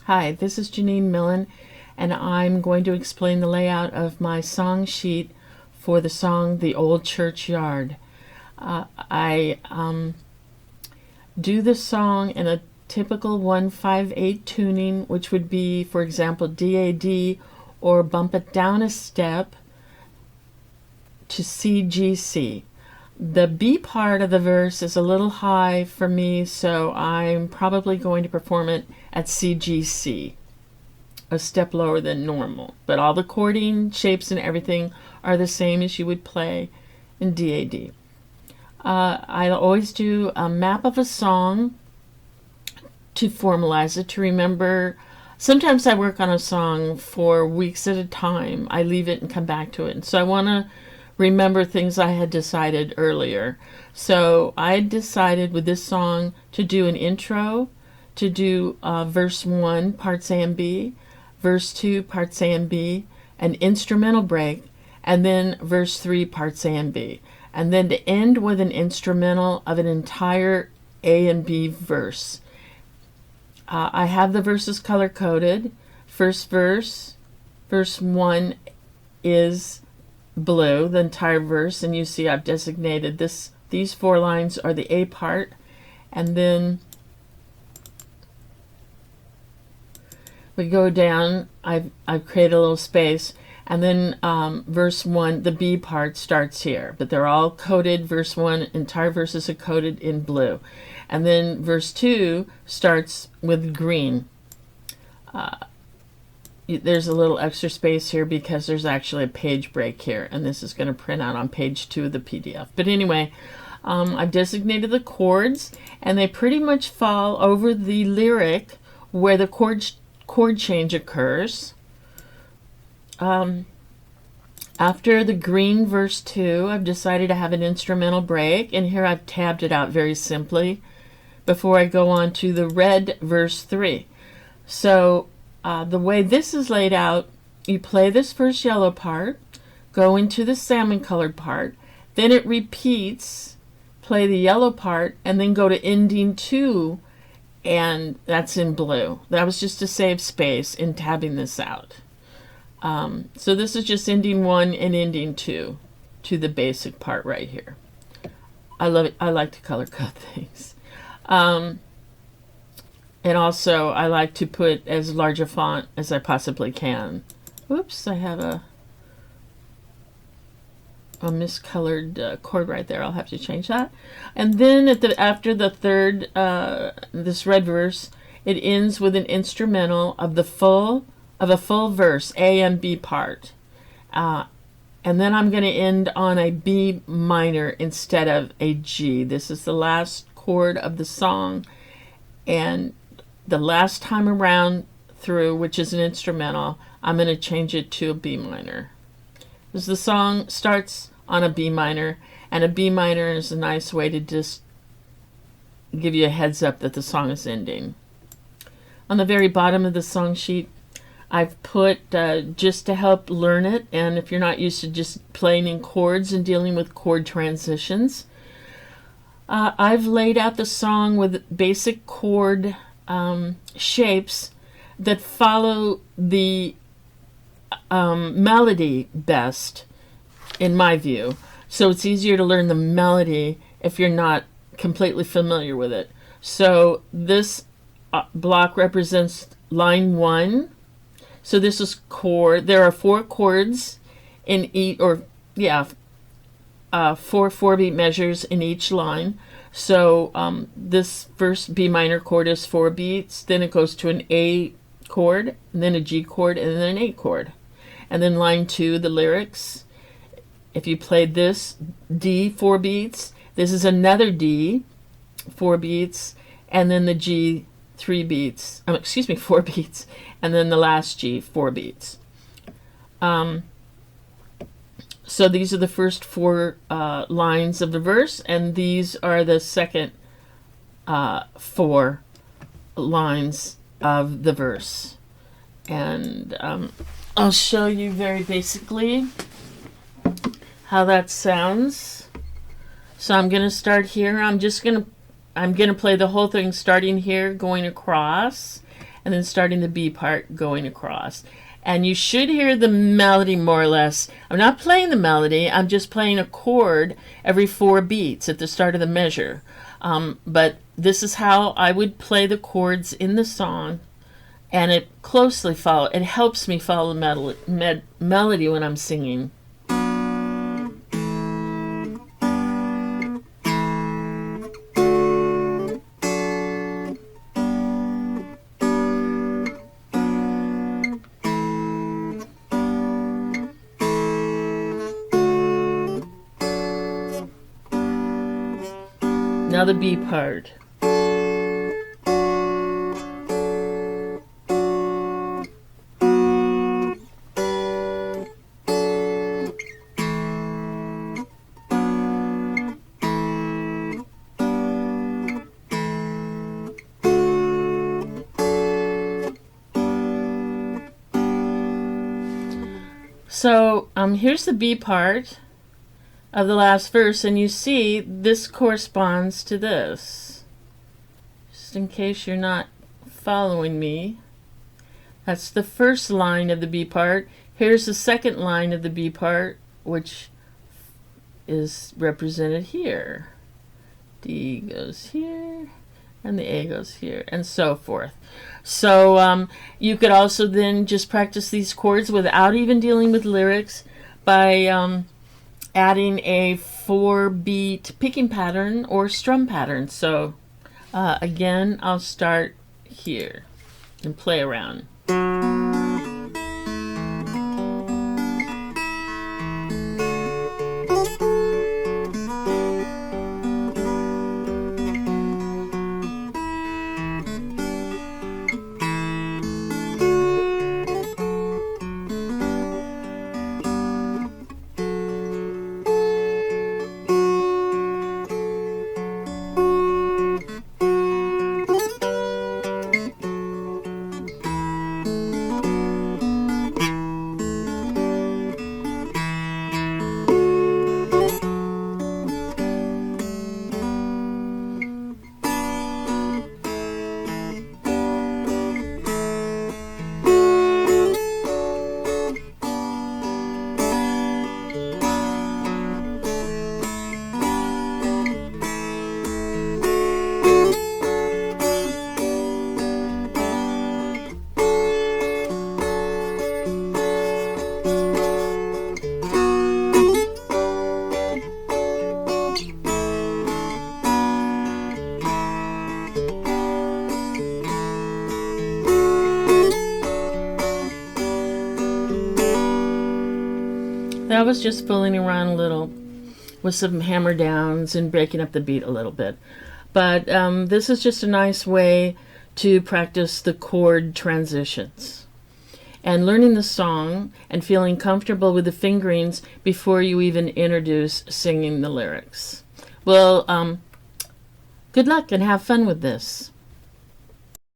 Hi, this is Janine Millen, and I'm going to explain the layout of my song sheet for the song The Old Churchyard. I do the song in a typical 1-5-8 tuning, which would be, for example, D-A-D, or bump it down a step to C-G-C. The B part of the verse is a little high for me, so I'm probably going to perform it at C-G-C, a step lower than normal. But all the chording, shapes, and everything are the same as you would play in D-A-D. I always do a map of a song to formalize it, to remember. Sometimes I work on a song for weeks at a time. I leave it and come back to it. And so I want to remember things I had decided earlier. So I decided with this song to do an intro, to do verse 1, parts A and B, verse 2, parts A and B, an instrumental break, and then verse 3, parts A and B. And then to end with an instrumental of an entire A and B verse. I have the verses color-coded. First verse, verse 1 is blue, the entire verse, and you see I've designated these 4 lines are the A part, and then we go down. I've created a little space, and then verse 1, the B part starts here, but they're all coded. Verse 1, entire verses are coded in blue, and then verse 2 starts with green. There's a little extra space here because there's actually a page break here, and this is going to print out on page 2 of the PDF. But anyway, I've designated the chords, and they pretty much fall over the lyric where the chord change occurs. After the green verse 2, I've decided to have an instrumental break, and here I've tabbed it out very simply before I go on to the red verse 3. So the way this is laid out, you play this first yellow part, go into the salmon colored part, then it repeats, play the yellow part, and then go to ending 2, and that's in blue. That was just to save space in tabbing this out. So this is just ending 1 and ending 2 to the basic part right here. I love it. I like to color code things. And also, I like to put as large a font as I possibly can. Oops, I have a miscolored chord right there. I'll have to change that. And then after the third, this red verse, it ends with an instrumental of a full verse, A and B part. And then I'm going to end on a B minor instead of a G. This is the last chord of the song, and the last time around through, which is an instrumental, I'm going to change it to a B minor. Because the song starts on a B minor, and a B minor is a nice way to just give you a heads up that the song is ending. On the very bottom of the song sheet, I've put, just to help learn it, and if you're not used to just playing in chords and dealing with chord transitions, I've laid out the song with basic chord shapes that follow the melody best, in my view. So it's easier to learn the melody if you're not completely familiar with it. So this block represents line 1. So this is chord. There are 4 chords in each, or yeah, 4 4-beat measures in each line. So this first B minor chord is 4 beats, then it goes to an A chord, and then a G chord, and then an A chord. And then line 2, the lyrics. If you played this, D 4 beats, this is another D 4 beats, and then the G 3 beats, 4 beats, and then the last G 4 beats. So these are the first 4 lines of the verse, and these are the second 4 lines of the verse. And I'll show you very basically how that sounds. So I'm going to start here. I'm going to play the whole thing starting here, going across, and then starting the B part going across. And you should hear the melody more or less. I'm not playing the melody, I'm just playing a chord every 4 beats at the start of the measure. But this is how I would play the chords in the song, and it helps me follow the melody when I'm singing. Now the B part. So here's the B part of the last verse, and you see this corresponds to this. Just in case you're not following me, that's the first line of the B part. Here's the second line of the B part, which is represented here. D goes here, and the A goes here, and so forth. So you could also then just practice these chords without even dealing with lyrics by adding a 4-beat picking pattern or strum pattern. So again, I'll start here and play around. That was just fooling around a little with some hammer downs and breaking up the beat a little bit. But this is just a nice way to practice the chord transitions and learning the song and feeling comfortable with the fingerings before you even introduce singing the lyrics. Well, good luck and have fun with this.